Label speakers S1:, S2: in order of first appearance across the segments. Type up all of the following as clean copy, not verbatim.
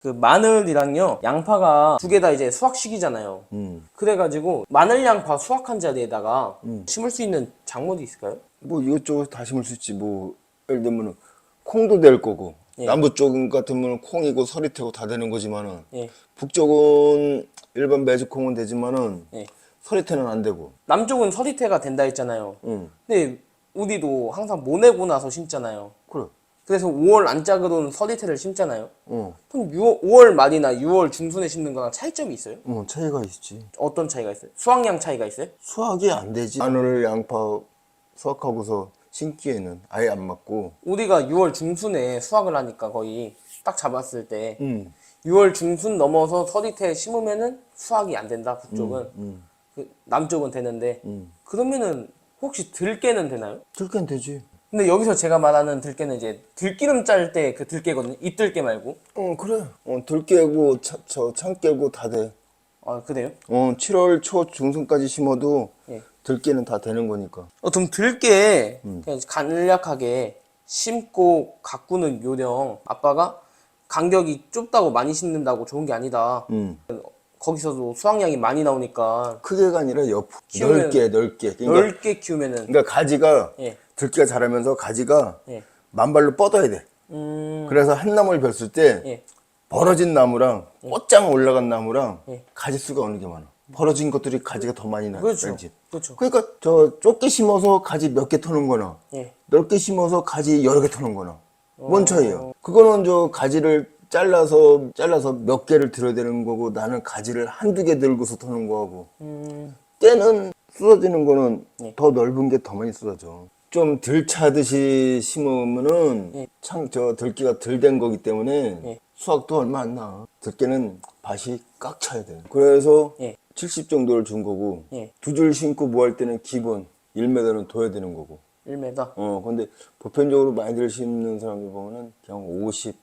S1: 그 마늘이랑요 양파가 두 개 다 이제 수확 시기잖아요. 그래가지고 마늘 양파 수확한 자리에다가 심을 수 있는 작물이 있을까요?
S2: 뭐 이것저것 다 심을 수 있지. 뭐 예를 들면 콩도 될 거고
S1: 예.
S2: 남부 쪽 같으면 콩이고 서리태고 다 되는 거지만은
S1: 예.
S2: 북쪽은 일반 매주콩은 되지만은
S1: 예.
S2: 서리태는 안 되고.
S1: 남쪽은 서리태가 된다 했잖아요.
S2: 응.
S1: 근데 우리도 항상 모내고 나서 심잖아요.
S2: 그래.
S1: 그래서 5월 안짝으로는 서리태를 심잖아요.
S2: 어.
S1: 그럼 5월 말이나 6월 중순에 심는 거랑 차이점이 있어요?
S2: 차이가 있지.
S1: 어떤 차이가 있어요? 수확량 차이가 있어요?
S2: 수확이 안 되지. 마늘, 양파 수확하고서 심기에는 아예 안 맞고.
S1: 우리가 6월 중순에 수확을 하니까 거의 딱 잡았을 때
S2: 응.
S1: 6월 중순 넘어서 서리태 심으면은 수확이 안 된다. 북쪽은. 그 남쪽은 되는데 그러면은 혹시 들깨는 되나요?
S2: 들깨는 되지.
S1: 근데 여기서 제가 말하는 들깨는 이제 들기름 짤 때 그 들깨거든요. 잎들깨 말고.
S2: 그래. 들깨고 저 참깨고 다 돼.
S1: 아 그래요?
S2: 7월 초 중순까지 심어도
S1: 예.
S2: 들깨는 다 되는 거니까.
S1: 그럼 들깨 그냥 간략하게 심고 가꾸는 요령. 아빠가 간격이 좁다고 많이 심는다고 좋은 게 아니다. 거기서도 수확량이 많이 나오니까
S2: 크게가 아니라 옆
S1: 키우면
S2: 넓게. 그러니까,
S1: 넓게 키우면은
S2: 그러니까 가지가
S1: 예.
S2: 들깨가 자라면서 가지가
S1: 예.
S2: 만발로 뻗어야 돼. 그래서 한 나무를 뱄을 때
S1: 예.
S2: 벌어진 나무랑 꽃장 올라간 나무랑
S1: 예.
S2: 가지수가 어느 게 많아. 벌어진 것들이 가지가 더 많이 나.
S1: 그렇죠.
S2: 알지?
S1: 그렇죠.
S2: 그러니까 저 좁게 심어서 가지 몇 개 터는 거나
S1: 예.
S2: 넓게 심어서 가지 여러 개 터는 거나 뭔 차이예요? 그거는 저 가지를 잘라서 몇 개를 들어야 되는 거고 나는 가지를 한두 개 들고서 터는 거하고 때는 쏟아지는 거는 더 넓은 게 더 많이 쏟아져. 좀 들 차듯이 심으면은 저 들깨가 덜 된 거기 때문에 수확도 얼마 안 나. 들깨는 밭이 꽉 차야 돼. 그래서
S1: 예.
S2: 70 정도를 준 거고
S1: 예.
S2: 두 줄 심고 뭐 할 때는 기본 1m는 둬야 되는 거고.
S1: 1m.
S2: 근데 보편적으로 많이들 심는 사람들 보면은 그냥 50.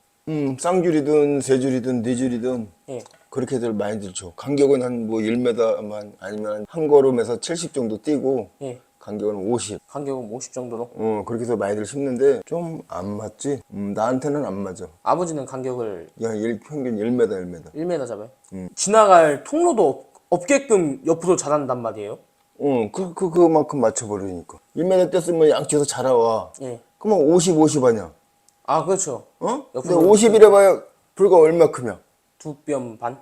S2: 쌍줄이든 세 줄이든 네 줄이든
S1: 예.
S2: 그렇게들 많이들 줘. 간격은 한 뭐 1m만 아니면 한 걸음에서 70 정도 뛰고
S1: 예.
S2: 간격은 50.
S1: 간격은 50 정도로.
S2: 그렇게 해서 많이들 심는데 좀 안 맞지? 나한테는 안 맞아.
S1: 아버지는 간격을
S2: 그냥 평균 1m.
S1: 1m 잡아요. 지나갈 통로도 없게끔 옆으로 자란단 말이에요.
S2: 그만큼 맞춰버리니까. 1m 뗐으면 양쪽에서 자라와.
S1: 예.
S2: 그러면 50 아니야.
S1: 아 그렇죠.
S2: 근데
S1: 옆으로
S2: 50이라 봐야 불과 얼마 크냐?
S1: 두 뼘 반.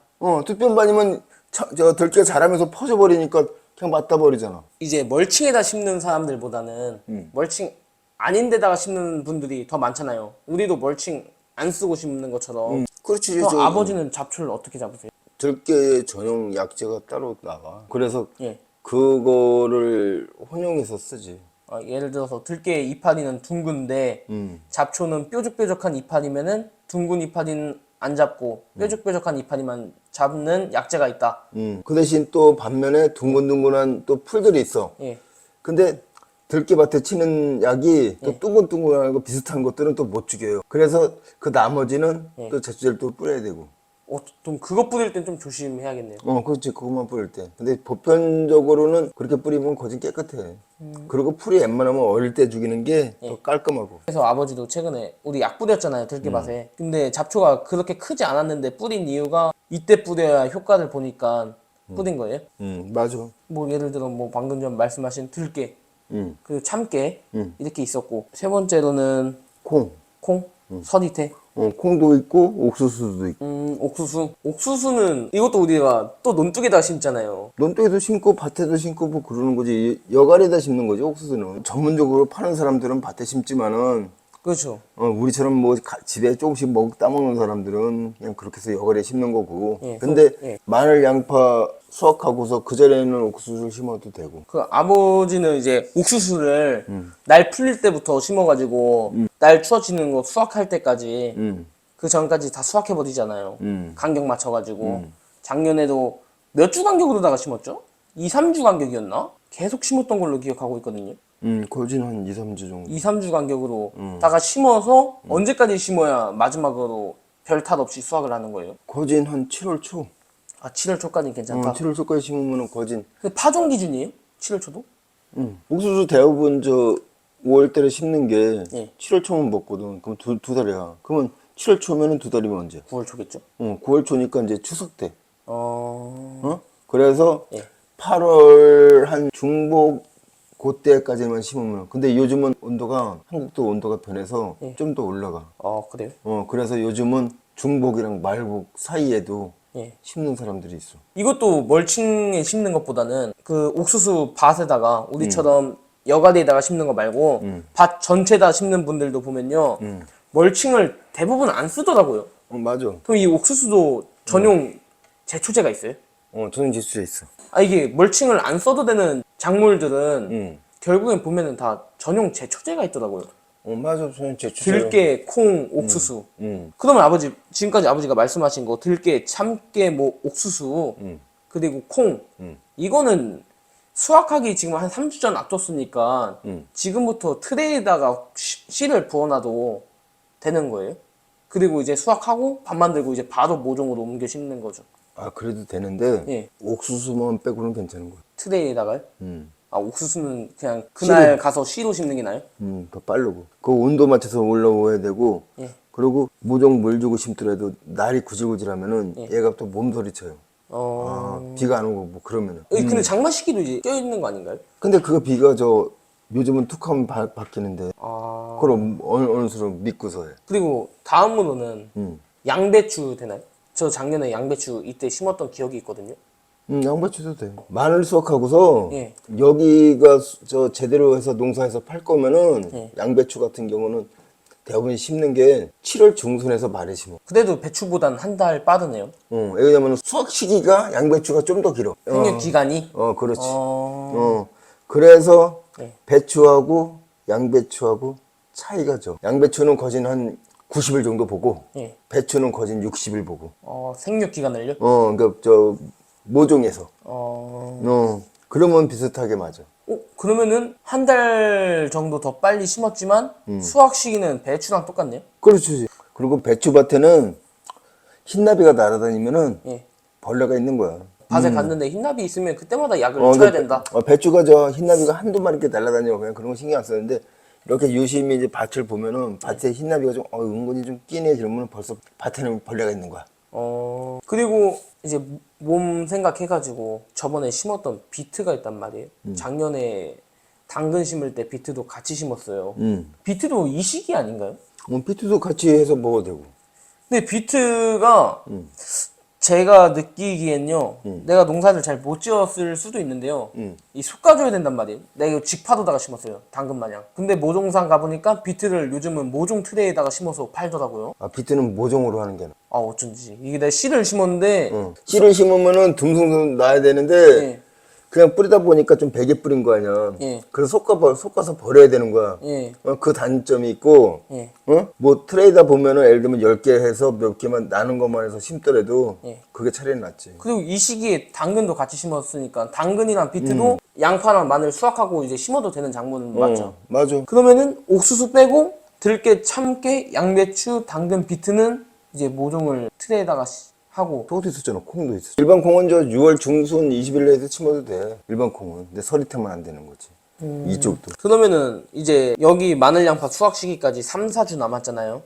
S2: 두 뼘 반이면 저 들깨 자라면서 퍼져버리니까 그냥 맞다 버리잖아.
S1: 이제 멀칭에다 심는 사람들보다는 멀칭 아닌 데다가 심는 분들이 더 많잖아요. 우리도 멀칭 안 쓰고 심는 것처럼.
S2: 그렇지.
S1: 그럼 아버지는 잡초를 어떻게 잡으세요?
S2: 들깨 전용 약재가 따로 나와. 그래서
S1: 예.
S2: 그거를 혼용해서 쓰지.
S1: 예를 들어서 들깨 이파리는 둥근데 잡초는 뾰족뾰족한 이파리면은 둥근 이파리는 안 잡고 뾰족뾰족한 이파리만 잡는 약재가 있다.
S2: 그 대신 또 반면에 둥근둥근한 또 풀들이 있어.
S1: 예.
S2: 근데 들깨밭에 치는 약이 또 둥근둥근한 거 비슷한 것들은 또 못 죽여요. 그래서 그 나머지는 또 제초제를 또 뿌려야 되고.
S1: 좀 그거 뿌릴 땐 좀 조심해야겠네요.
S2: 그렇지. 그것만 뿌릴 때. 근데 보편적으로는 그렇게 뿌리면 거진 깨끗해. 그리고 풀이 웬만하면 어릴 때 죽이는 게 더 깔끔하고.
S1: 그래서 아버지도 최근에 우리 약 뿌렸잖아요, 들깨밭에. 근데 잡초가 그렇게 크지 않았는데 뿌린 이유가 이때 뿌려야 효과를 보니까 뿌린 거예요.
S2: 맞아.
S1: 뭐 예를 들어 뭐 방금 전 말씀하신 들깨, 그리고 참깨 이렇게 있었고 세 번째로는
S2: 콩.
S1: 서리태,
S2: 콩도 있고 옥수수도 있고.
S1: 옥수수. 옥수수는 이것도 우리가 또 논둑에다 심잖아요.
S2: 논둑에도 심고 밭에도 심고 뭐 그러는 거지. 여갈에다 심는 거지 옥수수는. 전문적으로 파는 사람들은 밭에 심지만은
S1: 그렇죠.
S2: 우리처럼 뭐 집에 조금씩 따먹는 사람들은 그냥 그렇게 해서 여갈에 심는 거고.
S1: 예,
S2: 근데 마늘, 양파 수확하고서 그 자리에는 옥수수를 심어도 되고.
S1: 그 아버지는 이제 옥수수를 날 풀릴 때부터 심어가지고 날 추워지는 거 수확할 때까지 그 전까지 다 수확해버리잖아요. 간격 맞춰가지고 작년에도 몇 주 간격으로다가 심었죠? 2, 3주 간격이었나? 계속 심었던 걸로 기억하고 있거든요.
S2: 거진 한 2, 3주 정도.
S1: 2, 3주 간격으로 다가 심어서 언제까지 심어야 마지막으로 별 탓 없이 수확을 하는 거예요?
S2: 거진 한 7월 초.
S1: 아 7월 초까지 괜찮다.
S2: 7월 초까지 심으면 거진.
S1: 그 파종 기준이에요? 7월 초도?
S2: 옥수수 대부분 5월 달에 심는 게
S1: 예.
S2: 7월 초면 먹거든. 그럼 두 달이야. 그러면 7월 초면은 2달이면 언제?
S1: 9월 초겠죠?
S2: 9월 초니까 이제 추석 때.
S1: 어,
S2: 그래서
S1: 예.
S2: 8월 한 중복 그때까지만 심으면. 근데 요즘은 온도가 한국도 온도가 변해서 좀 더 올라가.
S1: 그래요?
S2: 그래서 요즘은 중복이랑 말복 사이에도
S1: 예.
S2: 심는 사람들이 있어.
S1: 이것도 멀칭에 심는 것보다는 그 옥수수 밭에다가 우리처럼 여과대에다가 심는 거 말고 밭 전체다 심는 분들도 보면요. 멀칭을 대부분 안 쓰더라고요.
S2: 맞아.
S1: 그럼 이 옥수수도 전용 제초제가 있어요?
S2: 저는 지수에 있어.
S1: 이게 멀칭을 안 써도 되는 작물들은
S2: 응.
S1: 결국엔 보면은 다 전용 제초제가 있더라고요.
S2: 맞아. 저는 제초제.
S1: 들깨, 콩, 옥수수. 그러면 아버지, 지금까지 아버지가 말씀하신 거 들깨, 참깨, 뭐 옥수수, 그리고 콩. 이거는 수확하기 지금 한 3주 전 앞뒀으니까 지금부터 트레이에다가 씨를 부어놔도 되는 거예요. 그리고 이제 수확하고 밥 만들고 이제 바로 모종으로 옮겨 심는 거죠.
S2: 그래도 되는데
S1: 예.
S2: 옥수수만 빼고는 괜찮은 거야.
S1: 트레이에다가요? 옥수수는 그냥 그날 가서 씨로 심는 게 나아요?
S2: 더 빠르고. 그 온도 맞춰서 올라오야 되고.
S1: 예.
S2: 그리고 모종 물 주고 심더라도 날이 구질구질하면은 얘가 또 몸서리 쳐요. 비가 안 오고 뭐 그러면은.
S1: 근데 장마 시기도 이제 껴있는 거 아닌가요?
S2: 근데 그 비가 요즘은 툭 하면 바뀌는데. 그럼 어느 수로 믿고서 해.
S1: 그리고 다음으로는 양배추 되나요? 저 작년에 양배추 이때 심었던 기억이 있거든요.
S2: 양배추도 돼. 마늘 수확하고서
S1: 예.
S2: 여기가 제대로 해서 농사해서 팔 거면은 양배추 같은 경우는 대부분 심는 게 7월 중순에서 말에 심어.
S1: 그래도 배추보단 한 달 빠르네요.
S2: 왜냐면 수확 시기가 양배추가 좀 더 길어.
S1: 생육 기간이.
S2: 그렇지. 그래서
S1: 네.
S2: 배추하고 양배추하고 차이가 죠. 양배추는 거진 한 90일 정도 보고,
S1: 예.
S2: 배추는 거진 60일 보고.
S1: 생육 기간을요?
S2: 그러니까 모종에서. 그러면 비슷하게 맞아.
S1: 그러면은 한 달 정도 더 빨리 심었지만 수확 시기는 배추랑 똑같네요?
S2: 그렇지. 그리고 배추밭에는 흰나비가 날아다니면은
S1: 예.
S2: 벌레가 있는 거야.
S1: 밭에 갔는데 흰나비 있으면 그때마다 약을 쳐야
S2: 그러니까
S1: 된다.
S2: 배추가 흰나비가 한두 마리 이렇게 날아다녀. 그냥 그런 거 신경 안 쓰는데, 이렇게 유심히 이제 밭을 보면은 밭에 흰나비가 은근히 좀 끼네. 그러면 벌써 밭에는 벌레가 있는 거야.
S1: 그리고 이제 몸 생각해가지고 저번에 심었던 비트가 있단 말이에요. 작년에 당근 심을 때 비트도 같이 심었어요. 비트도 이 시기 아닌가요?
S2: 비트도 같이 해서 먹어도 되고.
S1: 근데 비트가 제가 느끼기엔요, 내가 농사를 잘 못 지었을 수도 있는데요, 이 솎아줘야 된단 말이에요. 내가 이거 직파도다가 심었어요, 당근 마냥. 근데 모종상 가보니까 비트를 요즘은 모종 트레이에다가 심어서 팔더라고요.
S2: 비트는 모종으로 하는 게 나아.
S1: 어쩐지. 이게 내가 씨를 심었는데,
S2: 씨를 심으면은 듬성듬 나야 되는데,
S1: 예.
S2: 그냥 뿌리다 보니까 좀 베개 뿌린 거 아니야.
S1: 예.
S2: 그래서 솎아서 버려야 되는 거야.
S1: 예.
S2: 그 단점이 있고,
S1: 예.
S2: 뭐 트레이다 보면은 예를 들면 10개 해서 몇 개만 나는 것만 해서 심더라도,
S1: 예.
S2: 그게 차라리 낫지.
S1: 그리고 이 시기에 당근도 같이 심었으니까 당근이랑 비트도 양파랑 마늘 수확하고 이제 심어도 되는 작물은 맞죠?
S2: 맞아.
S1: 그러면은 옥수수 빼고 들깨, 참깨, 양배추, 당근, 비트는 이제 모종을 트레에다가 하고.
S2: 그것도 있었잖아. 콩도 있었어. 일반 콩은 6월 중순 20일 내에도 심어도 돼. 일반 콩은. 근데 서리태만 안 되는 거지. 이쪽도.
S1: 그러면은 이제 여기 마늘 양파 수확 시기까지 3, 4주 남았잖아요.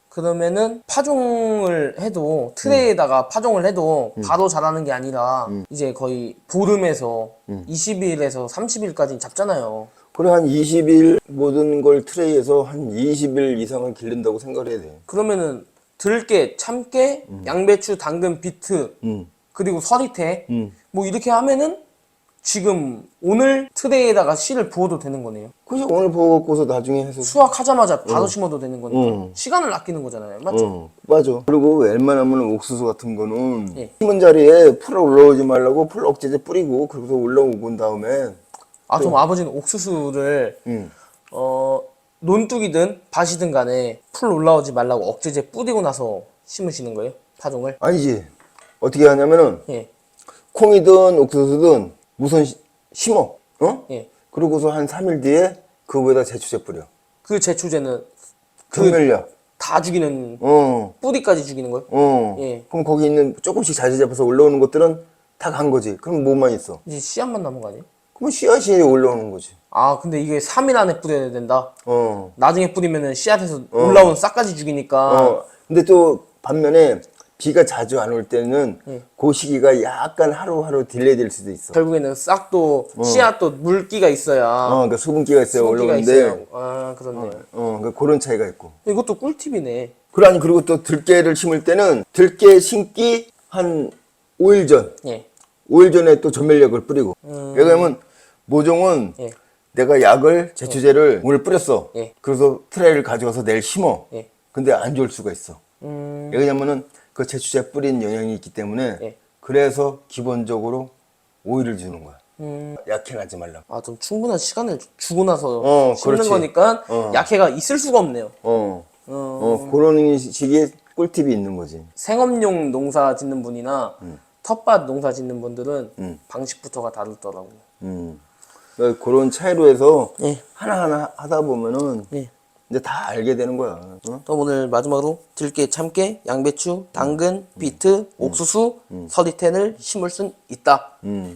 S1: 그러면은 파종을 해도 트레에다가 파종을 해도 바로 자라는 게 아니라 이제 거의 보름에서 20일에서 30일까지 잡잖아요.
S2: 그래, 한 20일 모든 걸 트레이에서 한 20일 이상을 기른다고 생각을 해야 돼.
S1: 그러면은 들깨, 참깨, 양배추, 당근, 비트, 그리고 서리태 뭐 이렇게 하면은 지금 오늘 트레이에다가 씨를 부어도 되는 거네요.
S2: 그래서 오늘 보고서 나중에 해서.
S1: 수확하자마자 바로 심어도 되는 거니까 시간을 아끼는 거잖아요. 맞죠?
S2: 맞아. 그리고 웬만하면 옥수수 같은 거는
S1: 예.
S2: 심은 자리에 풀 올라오지 말라고 풀 억제제 뿌리고 그러고서 올라오고 온 다음에.
S1: 그럼 아버지는 옥수수를 논둑이든 밭이든 간에 풀 올라오지 말라고 억제제 뿌리고 나서 심으시는 거예요? 파종을?
S2: 아니지. 어떻게 하냐면은
S1: 예.
S2: 콩이든 옥수수든 우선 심어.
S1: 예.
S2: 그러고서 한 3일 뒤에 그 위에다 제초제 뿌려.
S1: 그 제초제는
S2: 경멸약.
S1: 다 죽이는 뿌리까지 죽이는 거예요? 예.
S2: 그럼 거기 있는 조금씩 자리 잡아서 올라오는 것들은 다 간 거지. 그럼 뭐만 있어?
S1: 이제 씨앗만 남은 거 아니에요?
S2: 그러면 씨앗이 올라오는 거지.
S1: 근데 이게 3일 안에 뿌려야 된다?
S2: 어.
S1: 나중에 뿌리면은 씨앗에서 올라온 싹까지 죽이니까.
S2: 근데 또 반면에 비가 자주 안 올 때는
S1: 예.
S2: 그 시기가 약간 하루하루 딜레이 될 수도 있어.
S1: 결국에는 싹도 씨앗도 물기가 있어야
S2: 그러니까 수분기가 있어야
S1: 수분기가
S2: 올라오는데,
S1: 있어야. 아, 그렇네.
S2: 그러니까 그런 차이가 있고.
S1: 이것도 꿀팁이네.
S2: 그리고 또 들깨를 심을 때는 들깨 심기 한 5일 전,
S1: 예.
S2: 5일 전에 또 전멸약을 뿌리고. 왜냐면 모종은
S1: 예.
S2: 내가 약을, 제초제를 오늘 뿌렸어.
S1: 예.
S2: 그래서 트레이를 가져가서 내일 심어.
S1: 예.
S2: 근데 안 좋을 수가 있어. 왜냐면은 그 제초제 뿌린 영향이 있기 때문에
S1: 예.
S2: 그래서 기본적으로 오일을 주는 거야. 약해나지 말라고.
S1: 아, 좀 충분한 시간을 주고 나서 심는
S2: 그렇지.
S1: 거니까 약해가 있을 수가 없네요.
S2: 그런 식의 꿀팁이 있는 거지.
S1: 생업용 농사 짓는 분이나 텃밭 농사 짓는 분들은 방식부터가 다르더라고요.
S2: 그러니까 그런 차이로 해서
S1: 예.
S2: 하나하나 하다 보면은
S1: 예.
S2: 이제 다 알게 되는 거야.
S1: 또 오늘 마지막으로 들깨, 참깨, 양배추, 당근, 비트, 옥수수, 서리텐을 심을 순 있다.